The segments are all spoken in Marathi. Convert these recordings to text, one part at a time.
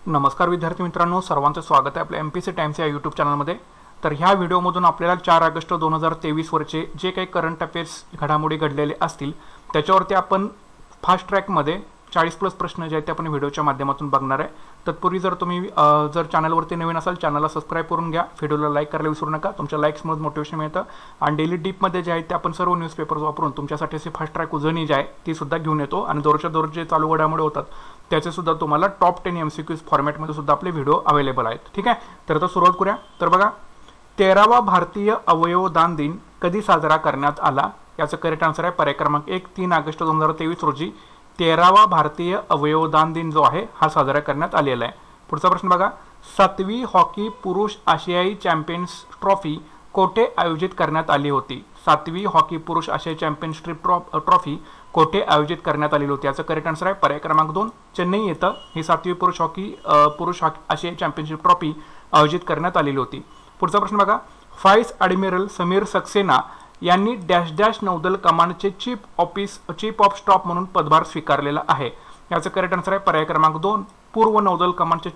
नमस्कार विद्यार्थी मित्रांनो, सर्वांचं स्वागत आहे आपल्या MPSC टाइम्स या यूट्यूब चॅनलमध्ये। तर ह्या व्हिडिओमधून आपल्याला 4 ऑगस्ट 2023 वरचे जे काही करंट अफेअर्स घडामोडी घडलेले असतील त्याच्यावरती आपण फास्ट ट्रॅकमध्ये 40+ प्रश्न जे आहेत ते आपण व्हिडिओच्या माध्यमातून बघणार आहे। तत्पूर्वी जर तुम्ही जर चॅनलवरती नवीन असाल चॅनलला सबस्क्राइब करून घ्या, व्हिडिओला लाईक करायला विसरू नका। तुमच्या लाईक्समुळे मोटिवेशन मिळतं आणि डेली डीपमध्ये जे आहे ते आपण सर्व न्यूजपेपर्स वापरून तुमच्यासाठी असे फास्ट ट्रॅक उजळणी जे आहे ती सुद्धा घेऊन येतो आणि दररोजच्या दररोज जे चालू घडामोडी होतात त्याचे सुद्धा तुम्हाला टॉप 10 MCQs फॉर्मॅटमध्ये सुद्धा आपले व्हिडिओ अवेलेबल आहेत। ठीक आहे, तर आता सुरुवात करूया। तर बघा, 13वा भारतीय अवयवदान दिन कधी साजरा करण्यात आला? याचं करेक्ट आन्सर आहे पर्याय क्रमांक 1, 3 ऑगस्ट 2023 रोजी 13वा भारतीय अवयवदान दिन जो आहे हा साजरा करण्यात आलेला आहे। पुढचा प्रश्न बघा, 7वी हॉकी पुरुष आशियाई चॅम्पियन्स ट्रॉफी कोठे आयोजित करण्यात आली होती? 7वी हॉकी पुरुष आशियाई चॅम्पियनशिप ट्रॉफी कोठे आयोजित करण्यात आलेली होती? याचं करेक्ट आन्सर आहे पर्याय क्रमांक 2, चेन्नई येथे ही 7वी पुरुष हॉकी आशियाई चॅम्पियनशिप ट्रॉफी आयोजित करण्यात आलेली होती। पुढचा प्रश्न बघा, व्हाईस ॲडमिरल समीर सक्सेना यांनी डॅश डॅश नौदल कमांडचे चीफ ऑफ स्टाफ म्हणून पदभार स्वीकारलेला आहे। याचं करेक्ट आन्सर आहे पर्याय क्रमांक 2, पूर्व नौदल कमांडचे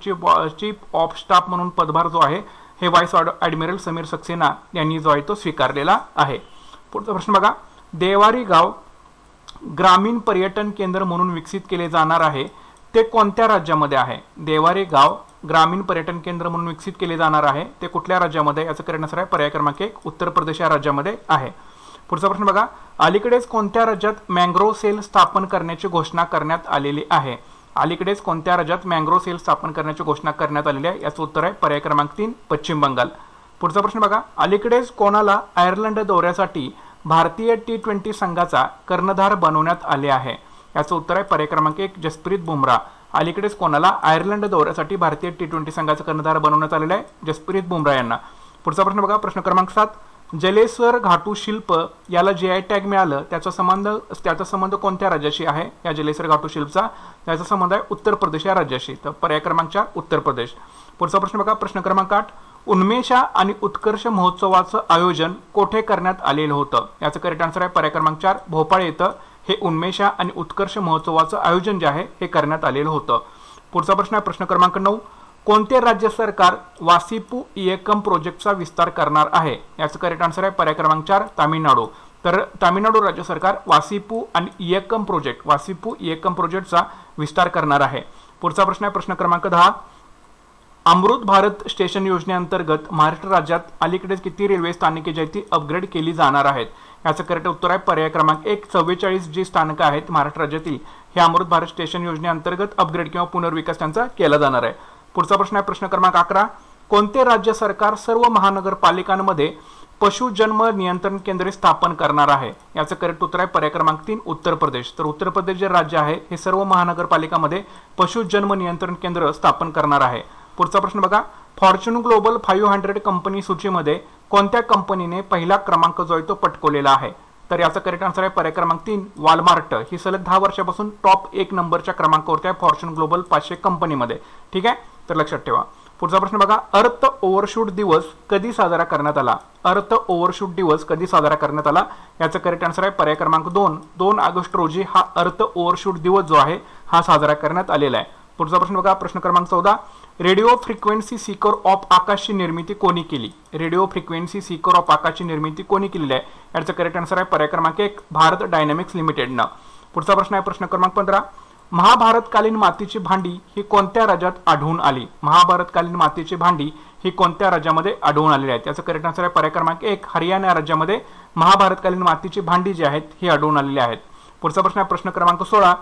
चीफ ऑफ स्टाफ म्हणून पदभार जो आहे हे व्हाईस ॲडमिरल समीर सक्सेना यांनी जो आहे तो स्वीकारलेला आहे। पुढचा प्रश्न बघा, देवारी गाव ग्रामीण पर्यटन केंद्र म्हणून विकसित केले जाणार आहे ते कोणत्या राज्यामध्ये आहे? देवारी गाव ग्रामीण पर्यटन केंद्र म्हणून विकसित केले जाणार आहे ते कुठल्या राज्यामध्ये? याचं करेक्ट आन्सर आहे पर्याय क्रमांक 1, उत्तर प्रदेश या राज्यामध्ये आहे। पुढचा प्रश्न बघा, अलीकडेच कोणत्या राज्यात मँग्रोव सेल स्थापन करण्याची घोषणा करण्यात आलेली आहे? अलीकडेच कोणत्या राज्यात मँग्रोव सेल स्थापन करण्याची घोषणा करण्यात आलेली आहे? याचं उत्तर आहे पर्याय क्रमांक 3, पश्चिम बंगाल। पुढचा प्रश्न बघा, अलीकडेच कोणाला आयर्लंड दौऱ्यासाठी भारतीय T20 संघाचा कर्णधार बनवण्यात आले आहे? याचं उत्तर आहे पर्याय क्रमांक 1, जसप्रीत बुमराह। अलीकडेच कोणाला आयर्लंड दौऱ्यासाठी भारतीय T20 संघाचा कर्णधार बनवण्यात आलेला आहे? जसप्रीत बुमराह यांना। पुढचा प्रश्न बघा, प्रश्न क्रमांक 7, जलेश्वर घाटू शिल्प याला GI टॅग मिळालं त्याचा संबंध कोणत्या राज्याशी आहे? या जलेश्वर घाटू शिल्पचा त्याचा संबंध आहे उत्तर प्रदेश या राज्याशी, तर पर्याय क्रमांक 4, उत्तर प्रदेश। पुढचा प्रश्न बघा, प्रश्न क्रमांक 8, उन्मेषा आणि उत्कर्ष महोत्सवाचं आयोजन कोठे करण्यात आलेलं होतं? याचं करेक्ट आन्सर आहे पर्याय क्रमांक 4, भोपाळ येथे हे उन्मेषा आणि उत्कर्ष महोत्सवाचं आयोजन जे आहे हे करण्यात आलेलं होतं। पुढचा प्रश्न आहे प्रश्न क्रमांक 9, कोणते राज्य सरकार वासिपू इयकम प्रोजेक्टचा विस्तार करणार आहे? याचं करेक्ट आन्सर आहे पर्याय क्रमांक 4, तामिळनाडू। तर तामिळनाडू राज्य सरकार वासिपू इयकम प्रोजेक्टचा विस्तार करणार आहे। पुढचा प्रश्न आहे प्रश्न क्रमांक 10, अमृत भारत स्टेशन योजनेअंतर्गत महाराष्ट्र राज्यात अलीकडेच किती रेल्वे स्थानके जी आहेत ती अपग्रेड केली जाणार आहेत? याचं करेक्ट उत्तर आहे पर्याय क्रमांक 1, 44 जी स्थानकं आहेत महाराष्ट्र राज्यातील हे अमृत भारत स्टेशन योजनेअंतर्गत अपग्रेड किंवा पुनर्विकास त्यांचा केला जाणार आहे। पुढचा प्रश्न आहे प्रश्न क्रमांक 11, कोणते राज्य सरकार सर्व महानगरपालिकांमध्ये पशुजन्म नियंत्रण केंद्रे स्थापन करणार आहे? याचं करेक्ट उत्तर आहे पर्याय क्रमांक 3, उत्तर प्रदेश। तर उत्तर प्रदेश जे राज्य आहे हे सर्व महानगरपालिकांमध्ये पशुजन्म नियंत्रण केंद्र स्थापन करणार आहे। पुढचा प्रश्न बघा, फॉर्च्यून ग्लोबल 500 कंपनी सूचीमध्ये कोणत्या कंपनीने पहिला क्रमांक जो आहे तो पटकवलेला आहे? तर याचा करेक्ट आन्सर आहे पर्याय क्रमांक 3, वॉलमार्ट ही सलग 10 वर्षापासून टॉप 1 नंबरच्या क्रमांकावरती आहे फॉर्च्यून ग्लोबल 500 कंपनीमध्ये। ठीक आहे, तर लक्षात ठेवा। पुढचा प्रश्न बघा, अर्थ ओव्हरशूट दिवस कधी साजरा करण्यात आला? अर्थ ओव्हरशूट दिवस कधी साजरा करण्यात आला? याचं करेक्ट आन्सर आहे पर्याय क्रमांक 2, 2 ऑगस्ट रोजी हा अर्थ ओव्हरशूट दिवस जो आहे हा साजरा करण्यात आलेला आहे। पुढचा प्रश्न बघा, प्रश्न क्रमांक 14, रेडिओ फ्रिक्वेन्सी सीकर ऑफ आकाशची निर्मिती कोणी केली? रेडिओ फ्रिक्वेन्सी सीकर ऑफ आकाशची निर्मिती कोणी केलेली आहे? याचं करेक्ट आन्सर आहे पर्याय क्रमांक 1, भारत डायनॅमिक्स लिमिटेडनं। पुढचा प्रश्न आहे प्रश्न क्रमांक 15, महाभारतकालीन मातीची भांडी ही कोणत्या राज्यात आढळून आली? महाभारतकालीन मातीची भांडी ही कोणत्या राज्यामध्ये आढळून आलेली आहेत? याचं करेक्ट आन्सर आहे पर्याय क्रमांक 1, हरियाणा राज्यामध्ये महाभारतकालीन मातीची भांडी जी आहेत ही आढळून आलेली आहेत। पुढचा प्रश्न आहे प्रश्न क्रमांक 16,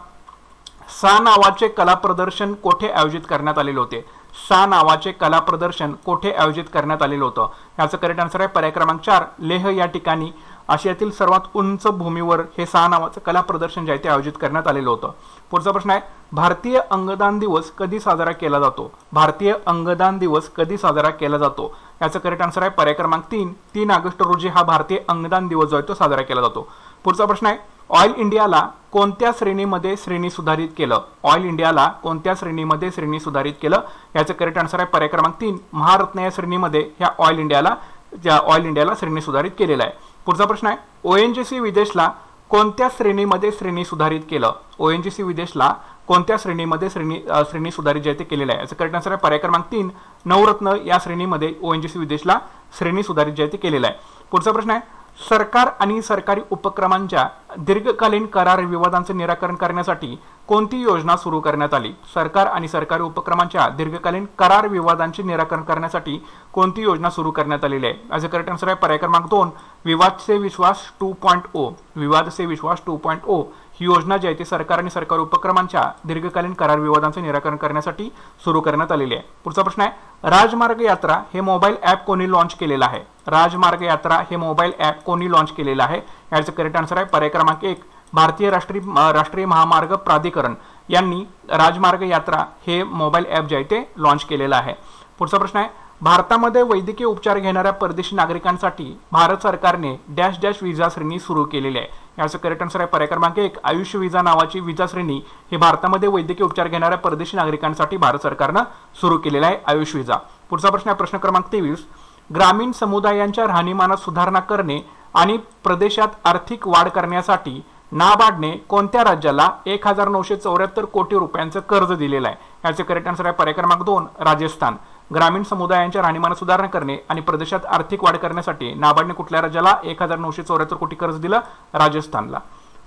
सा नावाचे कला प्रदर्शन कोठे आयोजित करण्यात आलेले होते? सा नावाचे कला प्रदर्शन कोठे आयोजित करण्यात आलेलं होतं? याचं करेक्ट आन्सर आहे पर्याय क्रमांक 4, लेह या ठिकाणी आशियातील सर्वात उंच भूमीवर हे सा नावाचं कला प्रदर्शन जे आहे ते आयोजित करण्यात आलेलं होतं। पुढचा प्रश्न आहे, भारतीय अंगदान दिवस कधी साजरा केला जातो? भारतीय अंगदान दिवस कधी साजरा केला जातो? याचं करेक्ट आन्सर आहे पर्याय क्रमांक 3, 3 ऑगस्ट रोजी हा भारतीय अंगदान दिवस जो आहे तो साजरा केला जातो। पुढचा प्रश्न आहे, ऑइल इंडियाला कोणत्या श्रेणीमध्ये श्रेणी सुधारित केलं? ऑइल इंडियाला कोणत्या श्रेणीमध्ये श्रेणी सुधारित केलं? याचं करेक्ट आन्सर आहे पर्याय क्रमांक 3, महारत्न या श्रेणीमध्ये ह्या ऑइल इंडियाला श्रेणी सुधारित केलेला आहे। पुढचा प्रश्न आहे, ONGC विदेशला कोणत्या श्रेणीमध्ये श्रेणी सुधारित केलं? ONGC विदेशला कोणत्या श्रेणीमध्ये श्रेणी सुधारित जे आहे ते केलेलं आहे? याचं करेक्ट आन्सर आहे पर्याय क्रमांक 3 नवरत्न या श्रेणीमध्ये ओएनजीसी विदेशला श्रेणी सुधारित जे आहे ते केलेलं आहे. पुढचा प्रश्न आहे सरकार आणि सरकारी उपक्रमांच्या दीर्घकालीन करार विवादांचे निराकरण करण्यासाठी कोणती योजना सुरू करण्यात आली? सरकार आणि सरकारी उपक्रमांच्या दीर्घकालीन करार विवादांचे निराकरण करण्यासाठी कोणती योजना सुरू करण्यात आलेली आहे? याचं करेक्ट आन्सर आहे पर्याय क्रमांक 2 विवाद से विश्वास 2.0. विवाद से विश्वास 2.0 ही योजना जी आहे ती सरकार आणि सरकारी उपक्रमांच्या दीर्घकालीन करार विवादांचे निराकरण करण्यासाठी सुरू करण्यात आलेली आहे. पुढचा प्रश्न आहे राजमार्ग यात्रा हे मोबाईल ॲप कोणी लॉन्च केलेलं आहे? राजमार्ग यात्रा हे मोबाईल ॲप कोणी लॉन्च केलेलं आहे? याचं करेक्ट आन्सर आहे पर्याय क्रमांक 1 भारतीय राष्ट्रीय महामार्ग प्राधिकरण यांनी राजमार्ग यात्रा हे मोबाईल ॲप जे आहे ते लॉन्च केलेलं आहे. पुढचा प्रश्न आहे भारतामध्ये वैद्यकीय उपचार घेणाऱ्या परदेशी नागरिकांसाठी भारत सरकारने डॅश डॅश विजा श्रेणी सुरू केलेली आहे. याचं करेक्ट आन्सर आहे पर्याय क्रमांक 1 आयुष्य विजा नावाची विजा श्रेणी ही भारतामध्ये वैद्यकीय उपचार घेणाऱ्या परदेशी नागरिकांसाठी भारत सरकारनं सुरू केलेला आहे आयुष विजा. पुढचा प्रश्न आहे प्रश्न क्रमांक 23 ग्रामीण समुदायांच्या राहणीमानात सुधारणा करणे आणि प्रदेशात आर्थिक वाढ करण्यासाठी नाबार्डने कोणत्या राज्याला 1974 कोटी रुपयांचं कर्ज दिलेलं आहे? याचे करेक्ट आन्सर आहे पर्याय क्रमांक 2 राजस्थान. ग्रामीण समुदायांच्या राहणीमानात सुधारणा करणे आणि प्रदेशात आर्थिक वाढ करण्यासाठी नाबार्डने कुठल्या राज्याला 1974 कोटी कर्ज दिलं? राजस्थानला.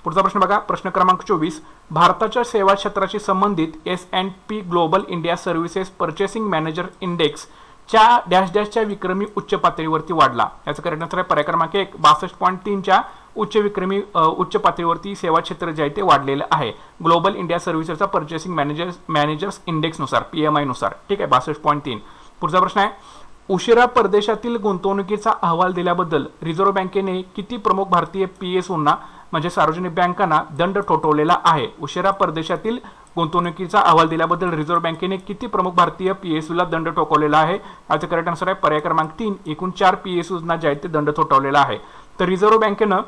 पुढचा प्रश्न बघा प्रश्न क्रमांक 24 भारताच्या सेवा क्षेत्राशी संबंधित S&P global India services purchasing manager index च्या डॅश डॅशच्या विक्रमी उच्च पातळीवरती वाढला. याचं करेक्ट आन्सर आहे पर्याय क्रमांक 1 62.3 च्या उच्च पातळीवरती सेवा क्षेत्र जे आहे ते वाढलेलं आहे ग्लोबल इंडिया सर्व्हिसेसचा पर्चेसिंग मॅनेजर्स इंडेक्स नुसार PMI नुसार. ठीक आहे 62.3. पुढचा प्रश्न आहे उशिरा परदेशातील गुंतवणुकीचा अहवाल दिल्याबद्दल रिझर्व्ह बँकेने किती प्रमुख भारतीय PSUंना म्हणजे सार्वजनिक बँकांना दंड ठोठावलेला आहे? उशिरा परदेशातील गुंतवणुकीचा अहवाल दिल्याबद्दल रिझर्व्ह बँकेने किती प्रमुख भारतीय PSUला दंड ठोठावलेला आहे? याचं करेक्ट आन्सर आहे पर्याय क्रमांक 3 एकूण 4 PSUंना जे आहे ते दंड ठोठावलेला आहे. तर रिझर्व्ह बँकेनं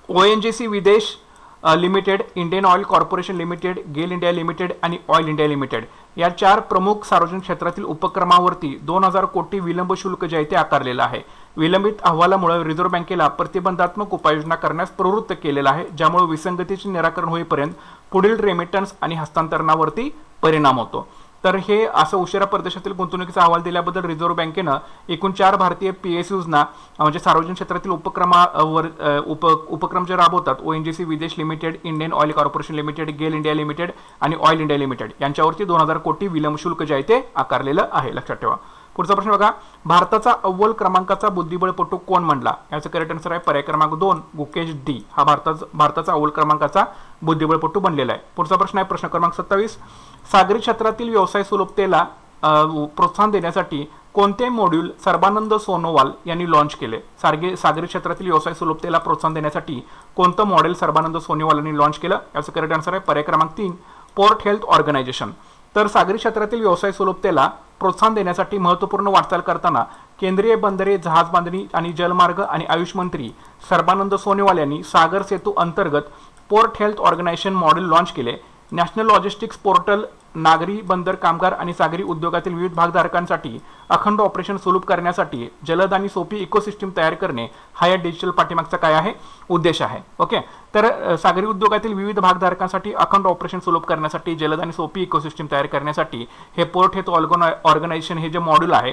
ONGC विदेश limited, Indian oil corporation limited, गेल इंडिया लिमिटेड आणि ऑइल इंडिया लिमिटेड या 4 प्रमुख सार्वजनिक क्षेत्रातील उपक्रमावरती 2000 कोटी विलंब शुल्क जे आहे ते आकारलेलं आहे. विलंबित अहवालामुळे रिझर्व्ह बँकेला प्रतिबंधात्मक उपाययोजना करण्यास प्रवृत्त केलेला आहे ज्यामुळे विसंगतीचे निराकरण होईपर्यंत पुढील रेमिटन्स आणि हस्तांतरणावरती परिणाम होतो. तर हे असं उशिरा परदेशातील गुंतवणुकीचा अहवाल दिल्याबद्दल रिझर्व्ह बँकेनं एकूण 4 भारतीय PSUंना म्हणजे सार्वजनिक क्षेत्रातील उपक्रम जे राबवतात ONGC विदेश limited, Indian oil corporation limited, गेल इंडिया लिमिटेड आणि ऑइल इंडिया लिमिटेड यांच्यावरती 2000 कोटी विलंब शुल्क जे आहे ते आकारलेलं आहे. लक्षात ठेवा. पुढचा प्रश्न बघा भारताचा अव्वल क्रमांकाचा बुद्धिबळपटू कोण म्हणला? याचं करेक्ट आन्सर आहे पर्याय क्रमांक 2 गुकेश डी हा भारताचा अव्वल क्रमांकाचा बुद्धिबळपटू बनलेला आहे. पुढचा प्रश्न आहे प्रश्न क्रमांक 27 सागरी क्षेत्रातील व्यवसाय सुलभतेला प्रोत्साहन देण्यासाठी कोणते मॉड्यूल सर्बानंद सोनोवाल यांनी लॉन्च केले? सागरी क्षेत्रातील व्यवसाय सुलभतेला प्रोत्साहन देण्यासाठी कोणतं मॉडेल सर्बानंद सोनोवाल यांनी लॉन्च केलं? याचं करेक्ट आन्सर आहे पर्याय क्रमांक 3 पोर्ट हेल्थ ऑर्गनायझेशन. तर सागरी क्षेत्रातील व्यवसाय सुलभतेला प्रोत्साहन देण्यासाठी महत्त्वपूर्ण वाटचाल करताना केंद्रीय बंदरे, जहाज बांधणी आणि जलमार्ग आणि आयुष मंत्री सर्बानंद सोनोवाल यांनी सागर सेतू अंतर्गत port health organisation model launch केले. नॅशनल लॉजिस्टिक्स पोर्टल नागरी बंदर कामगार आणि सागरी उद्योगातील विविध भागधारकांसाठी अखंड ऑपरेशन सुलभ करण्यासाठी जलद आणि सोपी इकोसिस्टम तयार करणे हा या डिजिटल पाठीमागचा काय आहे उद्देश आहे. ओके तर सागरी उद्योगातील विविध भागधारकांसाठी अखंड ऑपरेशन सुलभ करण्यासाठी जलद आणि सोपी इकोसिस्टम तयार करण्यासाठी हे पोर्ट हेल्थ ऑर्गनायझेशन हे जे मॉड्यूल आहे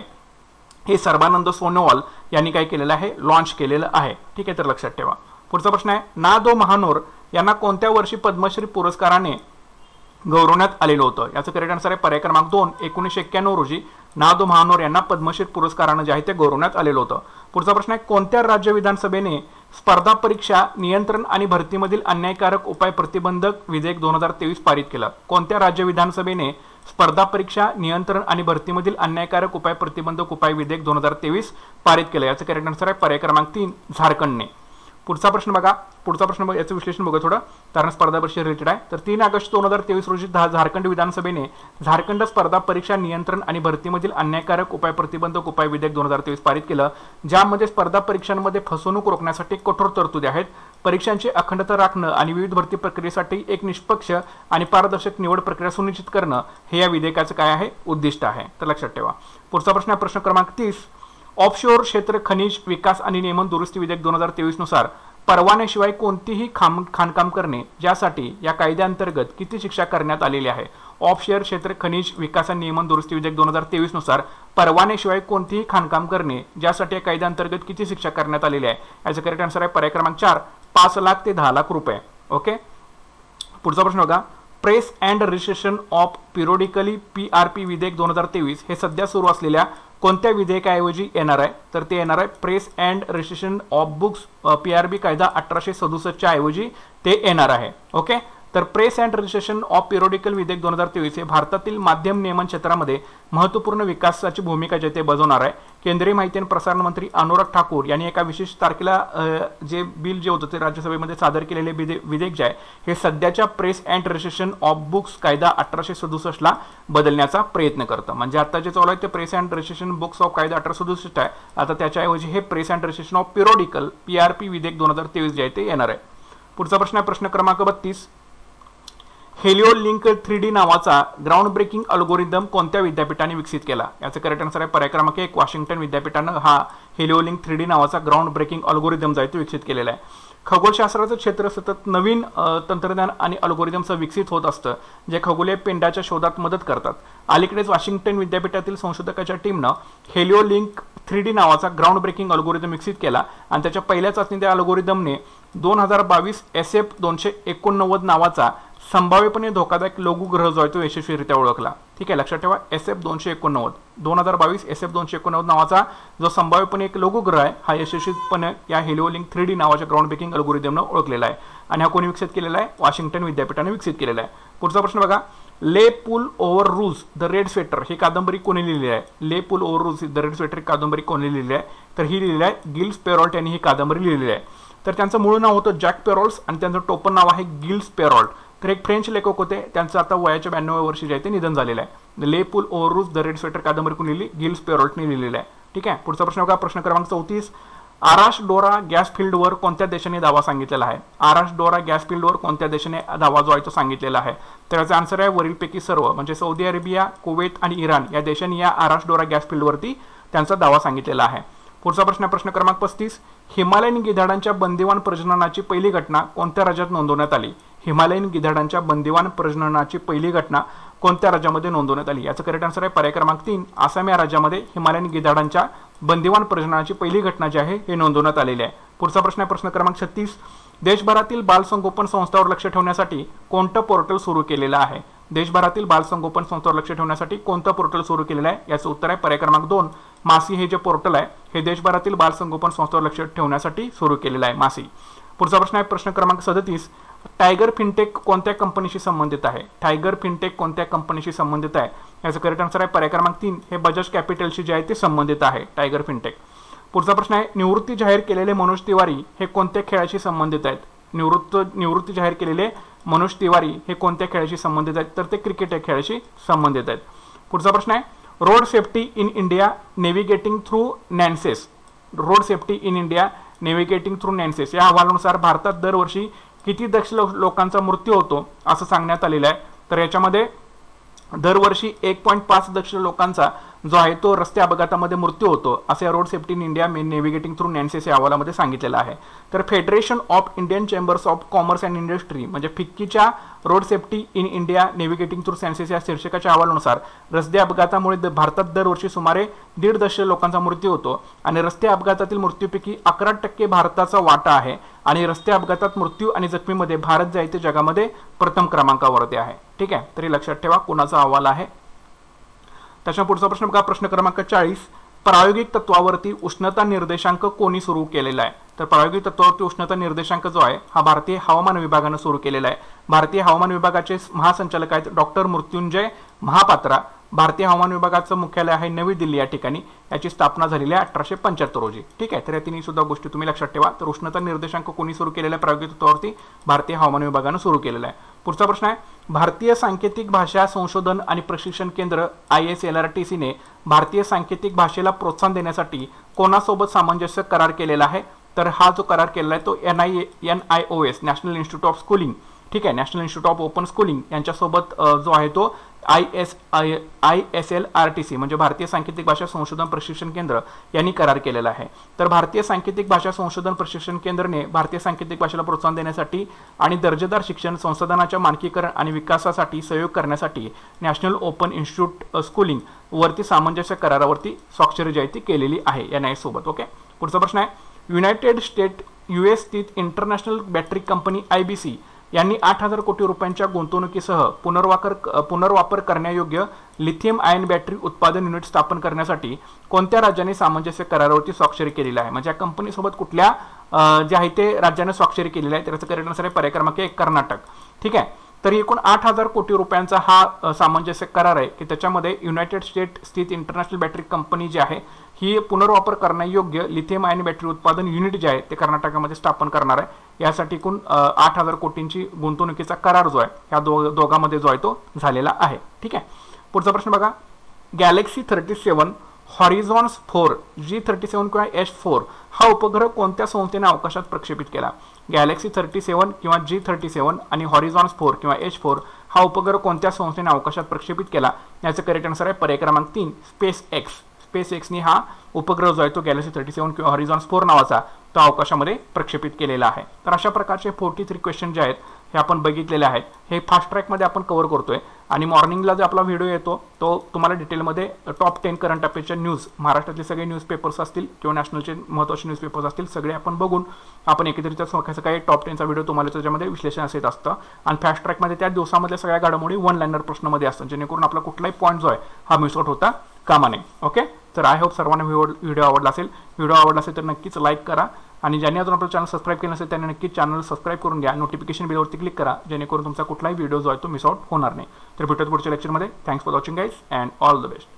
हे सर्बानंद सोनोवाल यांनी काय केलेलं आहे लॉन्च केलेलं आहे. ठीक आहे तर लक्षात ठेवा. पुढचा प्रश्न आहे ना.दो. महानोर यांना कोणत्या वर्षी पद्मश्री पुरस्काराने गौरवण्यात आलेलं होतं? याचं करेक्ट आन्सर आहे पर्याय क्रमांक 2 1991 रोजी ना.दो. महानोर यांना पद्मश्री पुरस्कारानं जे आहे ते गौरवण्यात आलेलं होतं. पुढचा प्रश्न आहे कोणत्या राज्य विधानसभेने स्पर्धा परीक्षा नियंत्रण आणि भरतीमधील अन्यायकारक उपाय प्रतिबंधक विधेयक 2023 पारित केलं? कोणत्या राज्य विधानसभेने स्पर्धा परीक्षा नियंत्रण आणि भरतीमधील अन्यायकारक उपाय प्रतिबंधक उपाय विधेयक 2023 पारित केलं? याचं करेक्ट आन्सर आहे पर्याय क्रमांक 3 झारखंडने. पुढचा प्रश्न बघा याचं विश्लेषण बघा थोडं कारण स्पर्धा परीक्षा रिलेटेड आहे. तर 3 ऑगस्ट 2023 रोजी झारखंड विधानसभेने झारखंड स्पर्धा परीक्षा नियंत्रण आणि भरतीमधील अन्यायकारक उपाय प्रतिबंधक उपाय विधेयक 2023 पारित केलं ज्यामध्ये स्पर्धा परीक्षांमध्ये फसवणूक रोखण्यासाठी कठोर तरतुदी आहेत. परीक्षांची अखंडता राखणं आणि विविध भरती प्रक्रियेसाठी एक निष्पक्ष आणि पारदर्शक निवड प्रक्रिया सुनिश्चित करणं हे या विधेयकाचं काय आहे उद्दिष्ट आहे. तर लक्षात ठेवा. पुढचा प्रश्न आहे प्रश्न क्रमांक 30 ऑफशोअर क्षेत्र खनिज विकास आणि नियमन दुरुस्ती विधेयक 2023 नुसार परवान्याशिवाय कोणतीही खाणकाम करणे ज्यासाठी या कायद्याअंतर्गत किती शिक्षा करण्यात आलेली आहे? ऑफशोअर क्षेत्र खनिज विकास आणि नियमन दुरुस्ती विधेयक 2023 नुसार परवान्याशिवाय कोणतीही खाणकाम करणे ज्यासाठी या कायद्याअंतर्गत किती शिक्षा करण्यात आलेली आहे? याचा करेक्ट आन्सर आहे पर्याय क्रमांक 4, 5 लाख ते 10 लाख रुपये. ओके, पुढचा प्रश्न बघा. Press and registration of periodically PRP विधेयक 2023 हे सध्या सुरू असलेल्या कोणत्या विधेयकाऐवजी येणार आहे? तर ते येणार आहे press and registration of books PRB कायदा 1867 च्या ऐवजी ते येणार आहे. ओके, तर प्रेस अँड रजिस्ट्रेशन ऑफ पिरियोडिकल विधेयक 2023 हे भारतातील माध्यम नियमन क्षेत्रामध्ये महत्त्वपूर्ण विकासाची भूमिका जे ते बजावणार आहे. केंद्रीय माहिती आणि प्रसारण मंत्री अनुराग ठाकूर यांनी एका विशेष तारखेला जे बिल जे होतं ते राज्यसभेमध्ये सादर केलेले विधेयक जे आहे हे सध्याच्या press and registration of books कायदा 1867 ला बदलण्याचा प्रयत्न करतं. म्हणजे आता जे चालू आहे ते press and registration books of कायदा 1867 आहे. आता त्याच्याऐवजी हे press and registration of periodical PRP विधेयक 2023 जे आहे ते येणार आहे. पुढचा प्रश्न आहे प्रश्न क्रमांक 32. हेलिओलिंक 3D नावाचा ग्राउंड ब्रेकिंग अल्गोरिदम कोणत्या विद्यापीठाने विकसित केला? याचं करेक्ट आन्सर आहे पर्याय क्रमांक 1, वॉशिंग्टन विद्यापीठानं हा हेलिओलिंक 3D नावाचा ग्राउंड ब्रेकिंग अल्गोरिदम जो आहे तो विकसित केलेला आहे. खगोलशास्त्राचं क्षेत्र सतत नवीन तंत्रज्ञान आणि अल्गोरिदमचं विकसित होत असतं जे खगोलीय पिंडाच्या शोधात मदत करतात. अलीकडेच वॉशिंग्टन विद्यापीठातील संशोधकाच्या टीमनं हेलिओलिंक 3D नावाचा ग्राउंड ब्रेकिंग अल्गोरिदम विकसित केला आणि त्याच्या पहिल्या चाचणीत त्या अल्गोरिदमने 2022 SF-289 नावाचा संभाव्यपणे धोकादायक लघुग्रह जो आहे तो यशस्वीरित्या ओळखला. ठीक आहे, लक्षात ठेवा SF-289 2022 SF-289 नावाचा जो संभाव्यपणे एक लघुग्रह आहे हा यशस्वीपणे या हेलिओलिंक 3D नावाच्या ग्राउंड ब्रेकिंग अल्गोरिदमनं ओळखलेला आहे आणि हा कोणी विकसित केलेला आहे? वॉशिंग्टन विद्यापीठाने विकसित केलेला आहे. पुढचा प्रश्न बघा. Le pull over rouge the red sweater ही कादंबरी कोणी लिहिली आहे? Le pull over rouge the red sweater ही कादंबरी कोणी लिहिली आहे? तर ही लिहिली आहे गिल्स पेरॉल्ट यांनी ही कादंबरी लिहिलेली आहे. तर त्यांचं मूळ नाव होतं जॅक पेरॉल्ट्स आणि त्यांचं टोपण नाव आहे गिल्स पेरॉल्ट. तर एक फ्रेंच लेखक होते, त्यांचं आता वयाच्या 92व्या वर्षी जे आहे ते निधन झालेलं आहे. Le pull over rouge the red sweater कादंबरी कोणी लिहिली? गिल्स पेरॉल्टने लिहिलेली आहे. ठीक आहे, पुढचा प्रश्न बघा. प्रश्न क्रमांक 34. आराश डोरा गॅस फील्डवर कोणत्या देशाने दावा सांगितलेला आहे? आराश डोरा गॅस फील्डवर कोणत्या देशाने दावा जो आहे तो सांगितलेला आहे? तर याचा आन्सर आहे वरीलपैकी सर्व, म्हणजे सौदी अरेबिया, कुवेत आणि इराण या देशांनी या आराश डोरा गॅस फील्डवरती त्यांचा दावा सांगितलेला आहे. पुढचा प्रश्न प्रश्न क्रमांक 35. हिमालयन गिधाडांच्या बंदिवान प्रजननाची पहिली घटना कोणत्या राज्यात नोंदवण्यात आली? हिमालयन गिधाडांच्या बंदिवान प्रजननाची पहिली घटना कोणत्या राज्यामध्ये नोंदवण्यात आली? याचं करेक्ट आन्सर आहे पर्याय क्रमांक 3, आसाम या राज्यामध्ये हिमालयन गिधाडांच्या बंदिवान प्रजननाची पहिली घटना जी आहे हे नोंदवण्यात आलेली आहे. पुढचा प्रश्न आहे प्रश्न क्रमांक 36. देशभरातील बालसंगोपन संस्थांवर लक्ष ठेवण्यासाठी कोणतं पोर्टल सुरू केलेलं आहे? देशभरातील बालसंगोपन संस्थांवर लक्ष ठेवण्यासाठी कोणतं पोर्टल सुरू केलेलं आहे? याचं उत्तर आहे पर्याय क्रमांक 2, मासी. हे जे पोर्टल आहे हे देशभरातील बालसंगोपन संस्थांवर लक्ष ठेवण्यासाठी सुरू केलेलं आहे, मासी. पुढचा प्रश्न आहे प्रश्न क्रमांक 37. टायगर फिनटेक कोणत्या कंपनीशी संबंधित आहे? टायगर फिनटेक कोणत्या कंपनीशी संबंधित आहे? याचं करेक्ट आन्सर आहे पर्याय क्रमांक 3, हे बजाज कॅपिटलशी जे आहे ते संबंधित आहे टायगर फिनटेक. पुढचा प्रश्न आहे निवृत्ती जाहीर केलेले मनोज तिवारी हे कोणत्या खेळाशी संबंधित आहेत? निवृत्ती जाहीर केलेले मनोज तिवारी हे कोणत्या खेळाशी संबंधित आहेत? तर ते क्रिकेट या खेळाशी संबंधित आहेत. पुढचा प्रश्न आहे road safety in India navigating through nuances. Road safety in India navigating through nuances या अहवालानुसार भारतात दरवर्षी किती दक्ष लोकांचा मृत्यू होतो असं सांगण्यात आलेलं आहे? तर याच्यामध्ये दरवर्षी 1.5 दक्ष लोकांचा जो आहे तो रस्ते अपघातामध्ये मृत्यू होतो असं या road safety in India navigating through nuances या अहवालामध्ये सांगितलेलं आहे. तर Federation of Indian Chambers of Commerce and Industry म्हणजे फिक्कीच्या road safety in India navigating through nuances या शीर्षकाच्या अहवालानुसार रस्ते अपघातामुळे भारतात दरवर्षी सुमारे 1.5 दक्ष लोकांचा मृत्यू होतो आणि रस्ते अपघातातील मृत्यूपैकी 11% भारताचा वाटा आहे आणि रस्ते अपघातात मृत्यू आणि जखमीमध्ये भारत जे आहे ते जगामध्ये प्रथम क्रमांकावरती आहे. ठीक आहे, तरी लक्षात ठेवा कुणाचा अहवाल आहे. त्याच्या पुढचा प्रश्न बघा प्रश्न क्रमांक 40. प्रायोगिक तत्वावरती उष्णता निर्देशांक कोणी सुरू केलेला आहे? तर प्रायोगिक तत्वावरती उष्णता निर्देशांक जो आहे हा भारतीय हवामान विभागाने सुरू केलेला आहे. भारतीय हवामान विभागाचे महासंचालक आहेत डॉक्टर मृत्युंजय महापात्रा. भारतीय हवामान विभागाचं मुख्यालय आहे नवी दिल्ली या ठिकाणी. याची स्थापना झालेली आहे 1875 रोजी. ठीक आहे, तर या तिन्ही सुद्धा गोष्टी तुम्ही लक्षात ठेवा. तर उष्णता निर्देशांक कोणी सुरू केलेला आहे प्रायोगिक तत्वावरती? भारतीय हवामान विभागाने सुरू केलेला आहे. पुढचा प्रश्न आहे भारतीय सांकेतिक भाषा संशोधन आणि प्रशिक्षण केंद्र ISLRTC ने भारतीय सांकेतिक भाषेला प्रोत्साहन देण्यासाठी कोणासोबत सामंजस्य करार केलेला आहे? तर हा जो करार केलेला आहे तो NIOS national institute of schooling, ठीक आहे, national institute of open schooling यांच्यासोबत जो आहे तो ISLRTC म्हणजे भारतीय सांकेतिक भाषा संशोधन प्रशिक्षण केंद्र यांनी करार केलेला आहे। तर भारतीय सांकेतिक भाषा संशोधन प्रशिक्षण केंद्राने भारतीय सांकेतिक भाषेला प्रोत्साहन देण्यासाठी आणि दर्जेदार शिक्षण संसाधनाच्या मानकीकरण आणि विकासासाठी सहयोग करण्यासाठी नॅशनल ओपन इन्स्टिट्यूट स्कूलिंग वरती सामंजस्य करारावरती स्वाक्षरी जी आहे ती केलेली आहे NIS सोबत। ओके, पुढचा प्रश्न आहे, युनायटेड स्टेट US स्थित इंटरनॅशनल बॅटरी कंपनी IBC यांनी 8,000 कोटी रुपयांच्या गुंतवणुकीसह पुनर्वापर करण्यायोग्य लिथियम आयन बॅटरी उत्पादन युनिट स्थापन करण्यासाठी कोणत्या राज्याने सामंजस्य करारावरती स्वाक्षरी केलेली आहे? म्हणजे या कंपनीसोबत कुठल्या जे आहे ते राज्याने स्वाक्षरी केलेली आहे? त्याचं करेक्ट आन्सर आहे पर्याय क्रमांक 1 कर्नाटक। ठीक आहे, तर एकूण 8,000 कोटी रुपयांचा हा सामंजस्य करार आहे की त्याच्यामध्ये युनायटेड स्टेट स्थित इंटरनॅशनल बॅटरी कंपनी जी आहे ही पुनर्वापर करण्यायोग्य लिथियम आयन बॅटरी उत्पादन युनिट जे आहे ते कर्नाटकामध्ये स्थापन करणार आहे। यासाठी एकूण 8,000 कोटींची गुंतवणुकीचा करार जो आहे ह्या दोघांमध्ये जो आहे तो झालेला आहे। ठीक आहे, पुढचा प्रश्न बघा, गॅलेक्सी 37 हॉरिझॉन्स 4 G37 किंवा H4 हा उपग्रह कोणत्या संस्थेने अवकाशात प्रक्षेपित केला? गॅलेक्सी 37 किंवा G37 आणि हॉरिझॉन्स 4 किंवा H4 हा उपग्रह कोणत्या संस्थेने अवकाशात प्रक्षेपित केला? याचं करेक्ट आन्सर आहे पर्याय क्रमांक 3 SpaceXने हा उपग्रह जो आहे तो गॅलेक्सी 37 किंवा हॉरिझॉन्स 4 नावाचा तो अवकाशामध्ये प्रक्षेपित केलेला आहे। तर अशा प्रकारचे 43 क्वेश्चन जे आहेत हे आपण बघितलेले आहेत। हे फास्ट ट्रॅकमध्ये आपण कव्हर करतोय आणि मॉर्निंगला जो आपला व्हिडिओ येतो तो तुम्हाला डिटेलमध्ये टॉप 10 करंट अफेअर्सच्या न्यूज, महाराष्ट्रातले सगळे न्यूजपेपर्स असतील किंवा नॅशनलचे महत्त्वाचे न्यूजपेपर्स असतील सगळे आपण बघून आपण एकत्रितरित्या काही टॉप 10चा व्हिडिओ तुम्हाला त्याच्यामध्ये विश्लेषण असेल असतं आणि फास्ट ट्रॅकमध्ये त्या दिवसामधल्या सगळ्या घडामोडी 1 लाइनर प्रश्नामध्ये असतात जेणेकरून आपला कुठलाही पॉईंट जो आहे हा मिस आउट होता कामा नये। ओके, तर आय होप सर्वांना व्हिडिओ आवडला असेल। व्हिडिओ आवडला असेल तर नक्कीच लाईक करा आणि ज्यांनी अजून आपलं चॅनल सबस्क्राईब केलं नसेल त्यांनी नक्कीच चॅनल सबस्क्राईब करून घ्या, नोटिफिकेशन बेलवरती क्लिक करा जेणेकरून तुमचा कुठलाही व्हिडिओ जो आहे तो मिस आउट होणार नाही। तर भेटूयात पुढच्या लेक्चरमध्ये। Thanks for watching guys and all the best.